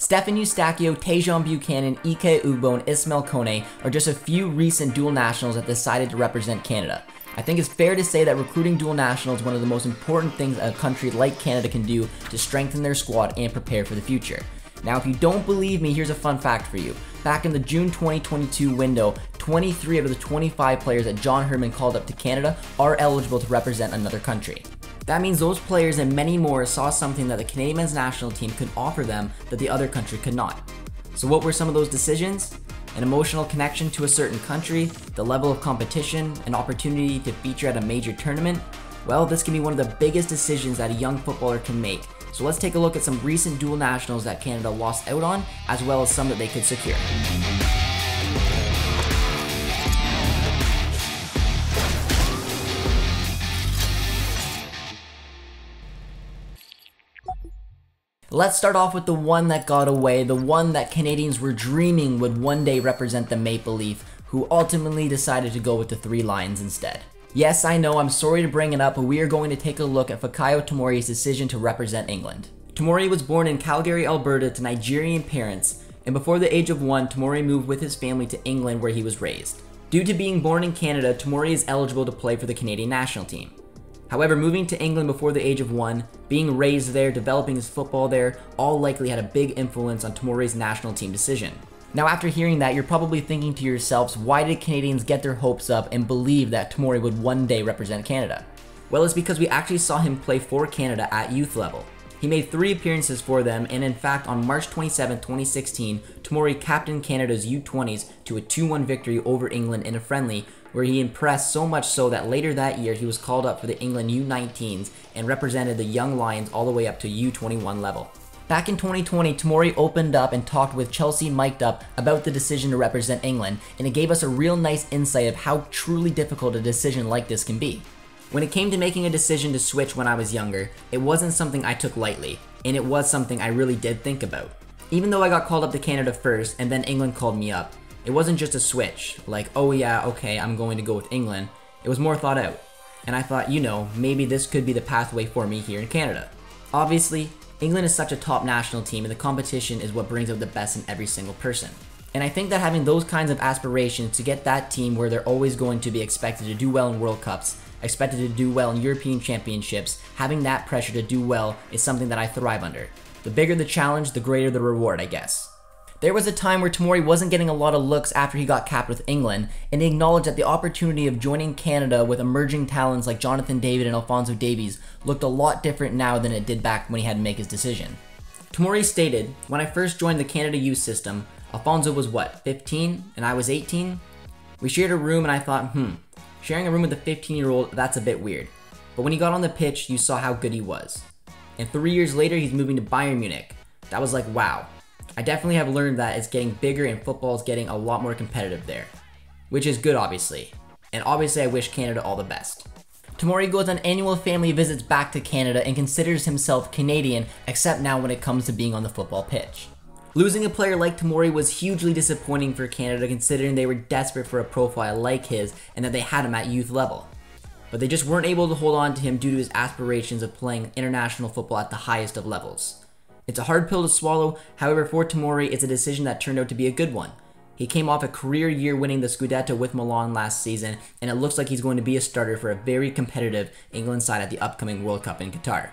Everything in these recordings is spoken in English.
Stefan Eustachio, Tajon Buchanan, Ike Ugbo, and Ismail Kone are just a few recent dual nationals that decided to represent Canada. I think it's fair to say that recruiting dual nationals is one of the most important things a country like Canada can do to strengthen their squad and prepare for the future. Now, if you don't believe me, here's a fun fact for you. Back in the June 2022 window, 23 out of the 25 players that John Herman called up to Canada are eligible to represent another country. That means those players and many more saw something that the Canadian men's national team could offer them that the other country could not. So what were some of those decisions? An emotional connection to a certain country, the level of competition, an opportunity to feature at a major tournament? Well, this can be one of the biggest decisions that a young footballer can make. So let's take a look at some recent dual nationals that Canada lost out on, as well as some that they could secure. Let's start off with the one that got away, the one that Canadians were dreaming would one day represent the Maple Leaf, who ultimately decided to go with the Three Lions instead. Yes, I know, I'm sorry to bring it up, but we are going to take a look at Fikayo Tomori's decision to represent England. Tomori was born in Calgary, Alberta to Nigerian parents, and before the age of 1, Tomori moved with his family to England where he was raised. Due to being born in Canada, Tomori is eligible to play for the Canadian national team. However, moving to England before the age of 1, being raised there, developing his football there, all likely had a big influence on Tomori's national team decision. Now, after hearing that, you're probably thinking to yourselves, why did Canadians get their hopes up and believe that Tomori would one day represent Canada? Well, it's because we actually saw him play for Canada at youth level. He made 3 appearances for them, and in fact, on March 27, 2016, Tomori captained Canada's U20s to a 2-1 victory over England in a friendly, where he impressed so much so that later that year he was called up for the England U19s and represented the Young Lions all the way up to U21 level. Back in 2020, Tomori opened up and talked with Chelsea Mic'd Up about the decision to represent England, and it gave us a real nice insight of how truly difficult a decision like this can be. When it came to making a decision to switch when I was younger, it wasn't something I took lightly, and it was something I really did think about. Even though I got called up to Canada first and then England called me up, it wasn't just a switch, like, oh yeah, okay, I'm going to go with England. It was more thought out. And I thought, you know, maybe this could be the pathway for me here in Canada. Obviously, England is such a top national team and the competition is what brings out the best in every single person. And I think that having those kinds of aspirations to get that team where they're always going to be expected to do well in World Cups, expected to do well in European Championships, having that pressure to do well is something that I thrive under. The bigger the challenge, the greater the reward, I guess. There was a time where Tomori wasn't getting a lot of looks after he got capped with England, and he acknowledged that the opportunity of joining Canada with emerging talents like Jonathan David and Alphonso Davies looked a lot different now than it did back when he had to make his decision. Tomori stated, "When I first joined the Canada youth system, Alphonso was what, 15, and I was 18? We shared a room and I thought, sharing a room with a 15-year-old, that's a bit weird. But when he got on the pitch, you saw how good he was. And 3 years later, he's moving to Bayern Munich. That was like, wow. I definitely have learned that it's getting bigger and football is getting a lot more competitive there. Which is good, obviously. And obviously I wish Canada all the best." Tomori goes on annual family visits back to Canada and considers himself Canadian, except now when it comes to being on the football pitch. Losing a player like Tomori was hugely disappointing for Canada, considering they were desperate for a profile like his and that they had him at youth level. But they just weren't able to hold on to him due to his aspirations of playing international football at the highest of levels. It's a hard pill to swallow, however for Tomori it's a decision that turned out to be a good one. He came off a career year winning the Scudetto with Milan last season, and it looks like he's going to be a starter for a very competitive England side at the upcoming World Cup in Qatar.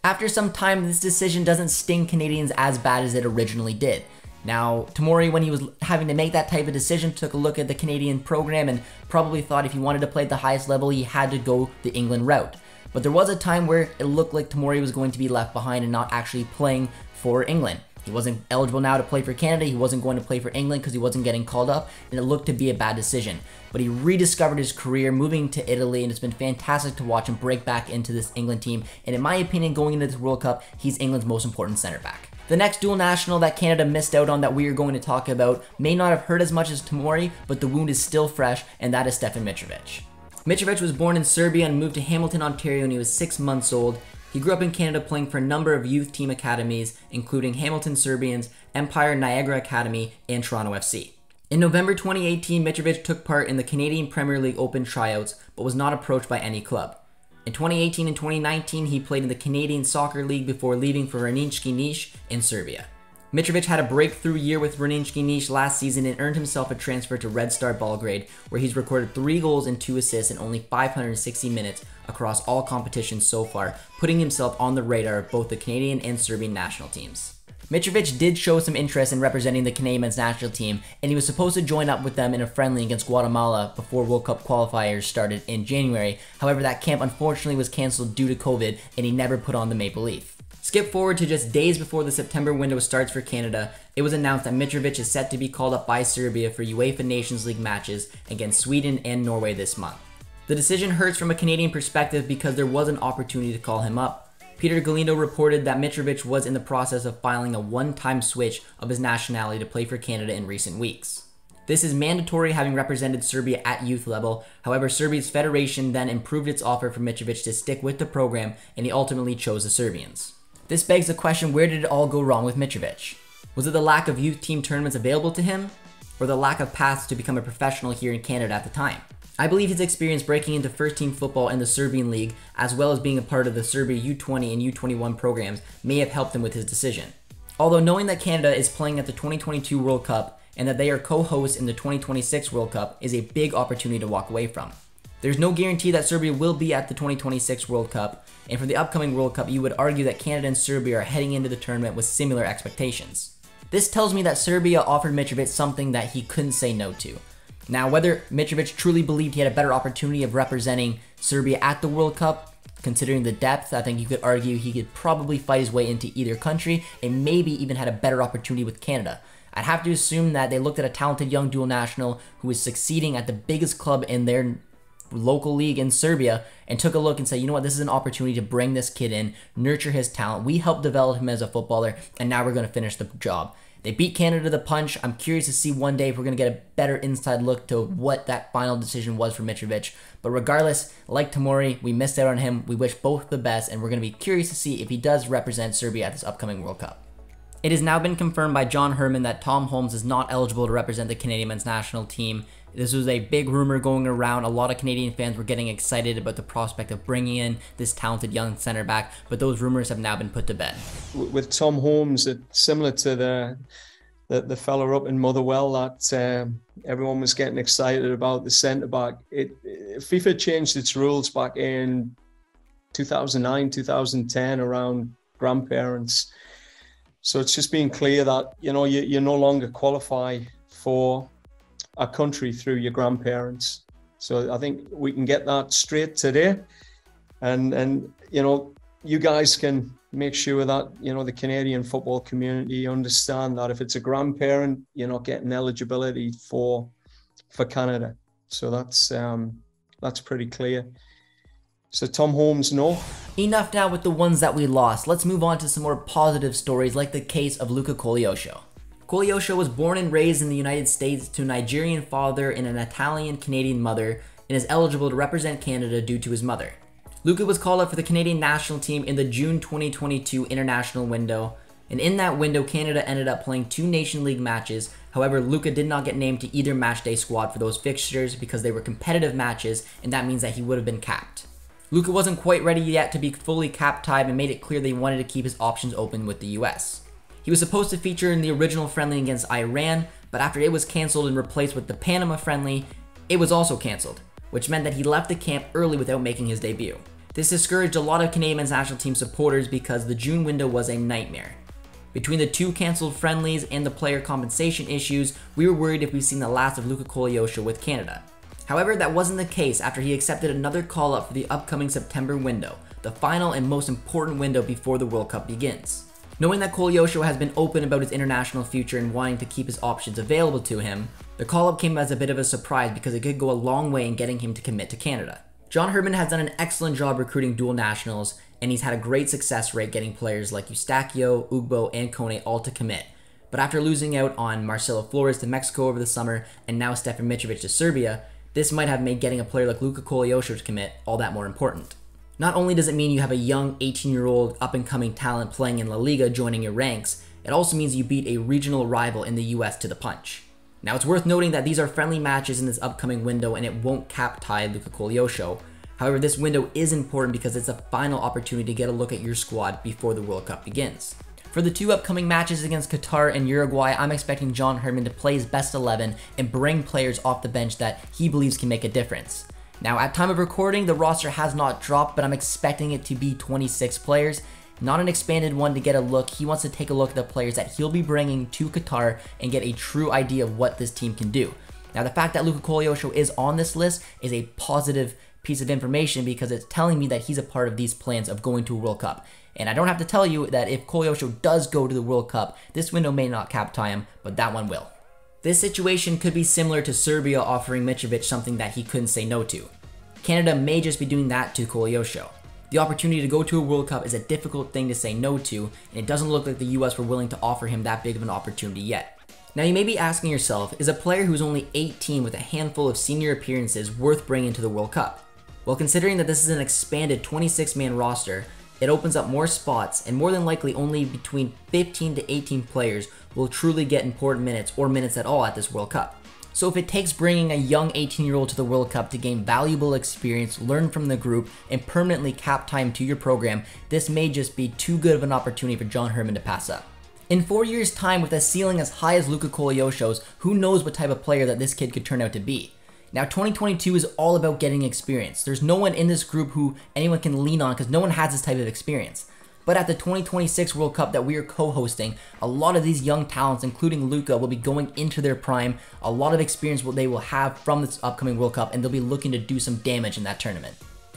After some time, this decision doesn't sting Canadians as bad as it originally did. Now, Tomori, when he was having to make that type of decision, took a look at the Canadian program and probably thought if he wanted to play at the highest level, he had to go the England route. But there was a time where it looked like Tomori was going to be left behind and not actually playing for England. He wasn't eligible now to play for Canada, he wasn't going to play for England because he wasn't getting called up, and it looked to be a bad decision. But he rediscovered his career, moving to Italy, and it's been fantastic to watch him break back into this England team, and in my opinion, going into this World Cup, he's England's most important center back. The next dual national that Canada missed out on that we are going to talk about may not have hurt as much as Tomori, but the wound is still fresh, and that is Stefan Mitrovich. Mitrovich was born in Serbia and moved to Hamilton, Ontario when he was 6 months old. He grew up in Canada playing for a number of youth team academies, including Hamilton Serbians, Empire Niagara Academy, and Toronto FC. In November 2018, Mitrovich took part in the Canadian Premier League Open tryouts, but was not approached by any club. In 2018 and 2019, he played in the Canadian Soccer League before leaving for Raninski Niš in Serbia. Mitrovic had a breakthrough year with Brnički Niš last season and earned himself a transfer to Red Star Belgrade, where he's recorded 3 goals and 2 assists in only 560 minutes across all competitions so far, putting himself on the radar of both the Canadian and Serbian national teams. Mitrovic did show some interest in representing the Canadian men's national team, and he was supposed to join up with them in a friendly against Guatemala before World Cup qualifiers started in January. However, that camp unfortunately was cancelled due to COVID, and he never put on the maple leaf. Skip forward to just days before the September window starts for Canada, it was announced that Mitrovic is set to be called up by Serbia for UEFA Nations League matches against Sweden and Norway this month. The decision hurts from a Canadian perspective because there was an opportunity to call him up. Peter Galindo reported that Mitrovic was in the process of filing a one-time switch of his nationality to play for Canada in recent weeks. This is mandatory, having represented Serbia at youth level. However, Serbia's federation then improved its offer for Mitrovic to stick with the program, and he ultimately chose the Serbians. This begs the question, where did it all go wrong with Mitrovic? Was it the lack of youth team tournaments available to him, or the lack of paths to become a professional here in Canada at the time? I believe his experience breaking into first-team football in the Serbian league, as well as being a part of the Serbia U20 and U21 programs, may have helped him with his decision. Although knowing that Canada is playing at the 2022 World Cup and that they are co-hosts in the 2026 World Cup is a big opportunity to walk away from. There's no guarantee that Serbia will be at the 2026 World Cup, and for the upcoming World Cup, you would argue that Canada and Serbia are heading into the tournament with similar expectations. This tells me that Serbia offered Mitrovic something that he couldn't say no to. Now, whether Mitrovic truly believed he had a better opportunity of representing Serbia at the World Cup, considering the depth, I think you could argue he could probably fight his way into either country and maybe even had a better opportunity with Canada. I'd have to assume that they looked at a talented young dual national who is succeeding at the biggest club in their local league in Serbia and took a look and said, you know what, this is an opportunity to bring this kid in, nurture his talent. We helped develop him as a footballer, and now we're going to finish the job. They beat Canada to the punch. I'm curious to see one day if we're going to get a better inside look to what that final decision was for Mitrovic. But regardless, like Tomori, we missed out on him. We wish both the best, and we're going to be curious to see if he does represent Serbia at this upcoming World Cup. It has now been confirmed by John Herman that Tom Holmes is not eligible to represent the Canadian men's national team. This was a big rumor going around. A lot of Canadian fans were getting excited about the prospect of bringing in this talented young center back, but those rumors have now been put to bed. With Tom Holmes, it's similar to the fella up in Motherwell that everyone was getting excited about, the centre back. FIFA changed its rules back in 2009, 2010 around grandparents. So it's just being clear that you no longer qualify for a country through your grandparents. So I think we can get that straight today, and you guys can make sure that the Canadian football community understand that if it's a grandparent, you're not getting eligibility for Canada. So that's pretty clear. So Tom Holmes, no. Enough now with the ones that we lost. Let's move on to some more positive stories, like the case of Luca Kolyosho. Kolyosho was born and raised in the United States to a Nigerian father and an Italian-Canadian mother, and is eligible to represent Canada due to his mother. Luca was called up for the Canadian national team in the June 2022 international window, and in that window, Canada ended up playing 2 Nation League matches. However, Luca did not get named to either matchday squad for those fixtures because they were competitive matches, and that means that he would have been capped. Luca wasn't quite ready yet to be fully cap-tied and made it clear that he wanted to keep his options open with the US. He was supposed to feature in the original friendly against Iran, but after it was cancelled and replaced with the Panama friendly, it was also cancelled, which meant that he left the camp early without making his debut. This discouraged a lot of Canadian men's national team supporters because the June window was a nightmare. Between the 2 cancelled friendlies and the player compensation issues, we were worried if we'd seen the last of Luca Kolyosho with Canada. However, that wasn't the case after he accepted another call-up for the upcoming September window, the final and most important window before the World Cup begins. Knowing that Kolyosho has been open about his international future and wanting to keep his options available to him, the call-up came as a bit of a surprise because it could go a long way in getting him to commit to Canada. John Herman has done an excellent job recruiting dual nationals, and he's had a great success rate getting players like Eustáquio, Ugbo, and Kone all to commit. But after losing out on Marcelo Flores to Mexico over the summer, and now Stefan Mitrovich to Serbia, this might have made getting a player like Luca Kolyosho to commit all that more important. Not only does it mean you have a young 18-year-old up-and-coming talent playing in La Liga joining your ranks, it also means you beat a regional rival in the US to the punch. Now, it's worth noting that these are friendly matches in this upcoming window and it won't cap-tie Luca Kolyosho. However, this window is important because it's a final opportunity to get a look at your squad before the World Cup begins. For the two upcoming matches against Qatar and Uruguay, I'm expecting John Herdman to play his best 11 and bring players off the bench that he believes can make a difference. Now, at time of recording, the roster has not dropped, but I'm expecting it to be 26 players, not an expanded one to get a look. He wants to take a look at the players that he'll be bringing to Qatar and get a true idea of what this team can do. Now, the fact that Luca Kolyosho is on this list is a positive piece of information because it's telling me that he's a part of these plans of going to a World Cup. And I don't have to tell you that if Kolyosho does go to the World Cup, this window may not cap tie him, but that one will. This situation could be similar to Serbia offering Mitrovic something that he couldn't say no to. Canada may just be doing that to Kolyosho. The opportunity to go to a World Cup is a difficult thing to say no to, and it doesn't look like the US were willing to offer him that big of an opportunity yet. Now you may be asking yourself, is a player who's only 18 with a handful of senior appearances worth bringing to the World Cup? Well, considering that this is an expanded 26-man roster, it opens up more spots, and more than likely only between 15 to 18 players will truly get important minutes or minutes at all at this World Cup. So if it takes bringing a young 18-year-old to the World Cup to gain valuable experience, learn from the group, and permanently cap time to your program, this may just be too good of an opportunity for John Herdman to pass up. In 4 years' time, with a ceiling as high as Luca Kolyosho's, who knows what type of player that this kid could turn out to be. Now, 2022 is all about getting experience. There's no one in this group who anyone can lean on because no one has this type of experience. But at the 2026 World Cup that we are co-hosting, a lot of these young talents, including Luca, will be going into their prime. A lot of experience they will have from this upcoming World Cup, and they'll be looking to do some damage in that tournament.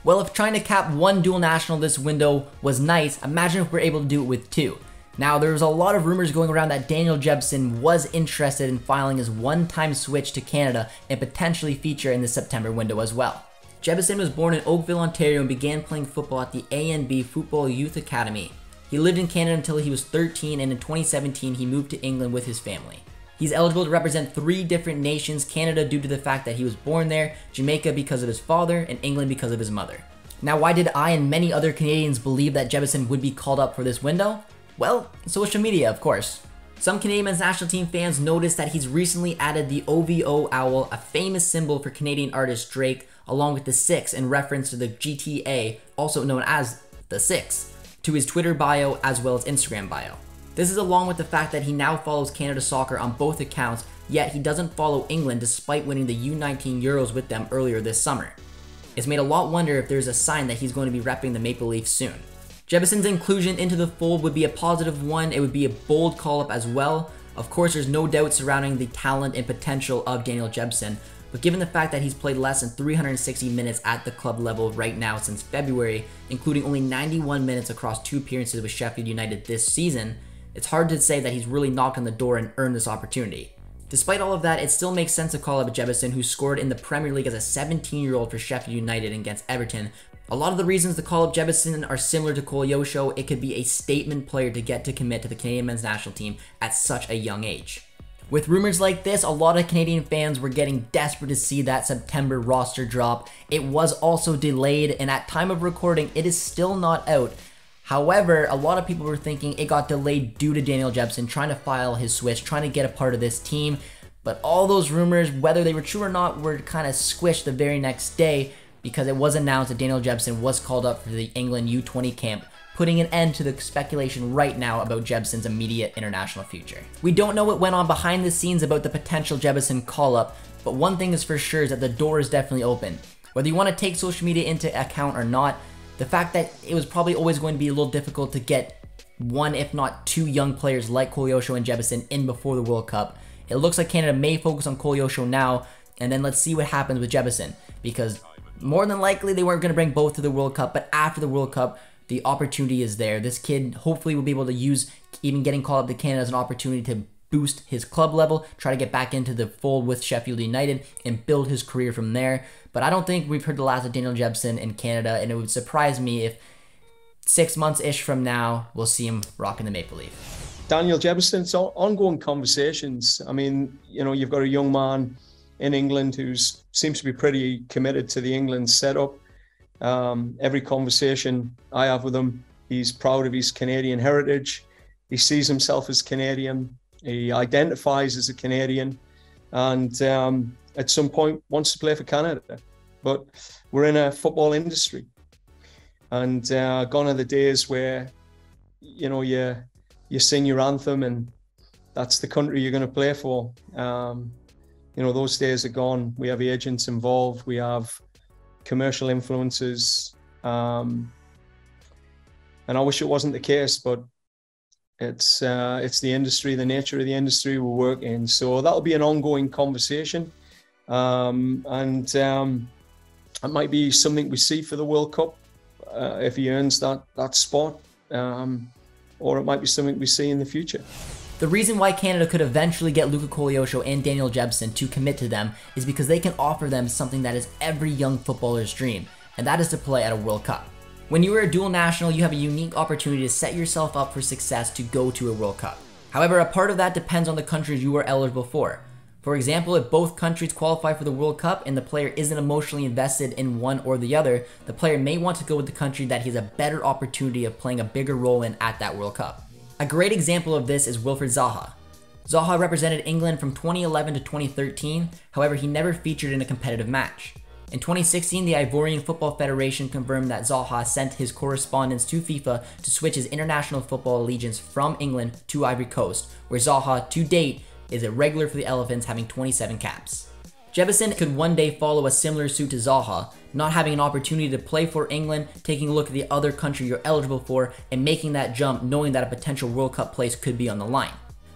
Well, if trying to cap one dual national this window was nice, imagine if we're able to do it with two. Now, there's a lot of rumors going around that Daniel Jebsen was interested in filing his one-time switch to Canada and potentially feature in the September window as well. Jebsen was born in Oakville, Ontario and began playing football at the A&B Football Youth Academy. He lived in Canada until he was 13, and in 2017 he moved to England with his family. He's eligible to represent 3 different nations, Canada due to the fact that he was born there, Jamaica because of his father, and England because of his mother. Now, why did I and many other Canadians believe that Jebsen would be called up for this window? Well, social media, of course. Some Canadian men's national team fans noticed that he's recently added the OVO owl, a famous symbol for Canadian artist Drake, along with the 6 in reference to the GTA, also known as the 6, to his Twitter bio as well as Instagram bio. This is along with the fact that he now follows Canada Soccer on both accounts, yet he doesn't follow England despite winning the U19 Euros with them earlier this summer. It's made a lot wonder if there's a sign that he's going to be repping the Maple Leafs soon. Jebsen's inclusion into the fold would be a positive one. It would be a bold call-up as well. Of course, there's no doubt surrounding the talent and potential of Daniel Jebsen, but given the fact that he's played less than 360 minutes at the club level right now since February, including only 91 minutes across 2 appearances with Sheffield United this season, it's hard to say that he's really knocked on the door and earned this opportunity. Despite all of that, it still makes sense to call up Jebsen, who scored in the Premier League as a 17-year-old for Sheffield United against Everton. A lot of the reasons to call up Jebsen are similar to Kolyosho. It could be a statement player to get to commit to the Canadian men's national team at such a young age. With rumors like this, a lot of Canadian fans were getting desperate to see that September roster drop. It was also delayed, and at time of recording, it is still not out. However, a lot of people were thinking it got delayed due to Daniel Jebsen trying to file his switch, trying to get a part of this team. But all those rumors, whether they were true or not, were kind of squished the very next day, because it was announced that Daniel Jebsen was called up for the England U20 camp, putting an end to the speculation right now about Jebsen's immediate international future. We don't know what went on behind the scenes about the potential Jebsen call-up, but one thing is for sure is that the door is definitely open. Whether you want to take social media into account or not, the fact that it was probably always going to be a little difficult to get 1 if not 2 young players like Kolyosho and Jebsen in before the World Cup. It looks like Canada may focus on Kolyosho now, and then let's see what happens with Jebsen, because more than likely they weren't going to bring both to the World Cup, but after the World Cup, the opportunity is there. This kid hopefully will be able to use even getting called up to Canada as an opportunity to boost his club level, try to get back into the fold with Sheffield United, and build his career from there. But I don't think we've heard the last of Daniel Jebsen in Canada, and it would surprise me if 6 months-ish from now, we'll see him rocking the Maple Leaf. Daniel Jebsen, it's ongoing conversations. I mean, you know, you've got a young man in England who seems to be pretty committed to the England setup. Every conversation I have with him, he's proud of his Canadian heritage. He sees himself as Canadian. He identifies as a Canadian, and at some point wants to play for Canada. But we're in a football industry, and gone are the days where, you know, you you sing your anthem and that's the country you're going to play for. You know, those days are gone. We have agents involved. We have commercial influences. And I wish it wasn't the case, but it's the industry, the nature of the industry we work in. So that'll be an ongoing conversation. It might be something we see for the World Cup if he earns that spot, or it might be something we see in the future. The reason why Canada could eventually get Luca Kolyosho and Daniel Jebsen to commit to them is because they can offer them something that is every young footballer's dream, and that is to play at a World Cup. When you are a dual national, you have a unique opportunity to set yourself up for success to go to a World Cup. However, a part of that depends on the countries you are eligible for. For example, if both countries qualify for the World Cup and the player isn't emotionally invested in one or the other, the player may want to go with the country that he has a better opportunity of playing a bigger role in at that World Cup. A great example of this is Wilfried Zaha. Zaha represented England from 2011 to 2013, however he never featured in a competitive match. In 2016, the Ivorian Football Federation confirmed that Zaha sent his correspondence to FIFA to switch his international football allegiance from England to Ivory Coast, where Zaha, to date, is a regular for the Elephants, having 27 caps. Jebsen could one day follow a similar suit to Zaha, not having an opportunity to play for England, taking a look at the other country you're eligible for, and making that jump knowing that a potential World Cup place could be on the line.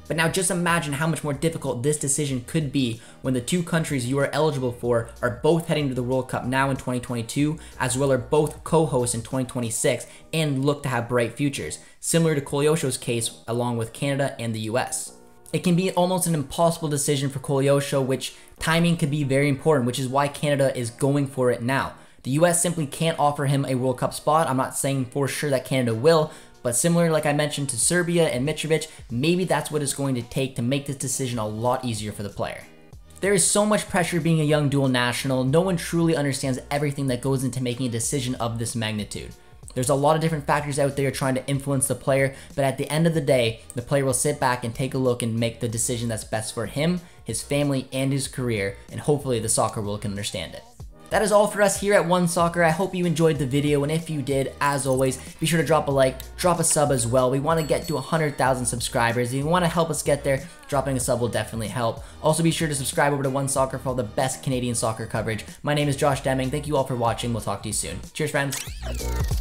But now just imagine how much more difficult this decision could be when the two countries you are eligible for are both heading to the World Cup now in 2022, as well as both co-hosts in 2026 and look to have bright futures, similar to Kolyosho's case along with Canada and the US. It can be almost an impossible decision for Kolyosho, which timing could be very important, which is why Canada is going for it now. The US simply can't offer him a World Cup spot. I'm not saying for sure that Canada will, but similar, like I mentioned, to Serbia and Mitrovic, maybe that's what it's going to take to make this decision a lot easier for the player. There is so much pressure being a young dual national. No one truly understands everything that goes into making a decision of this magnitude. There's a lot of different factors out there trying to influence the player, but at the end of the day, the player will sit back and take a look and make the decision that's best for him, his family, and his career, and hopefully the soccer world can understand it. That is all for us here at One Soccer. I hope you enjoyed the video, and if you did, as always, be sure to drop a like, drop a sub as well. We want to get to 100,000 subscribers. If you want to help us get there, dropping a sub will definitely help. Also, be sure to subscribe over to One Soccer for all the best Canadian soccer coverage. My name is Josh Deming. Thank you all for watching. We'll talk to you soon. Cheers, friends.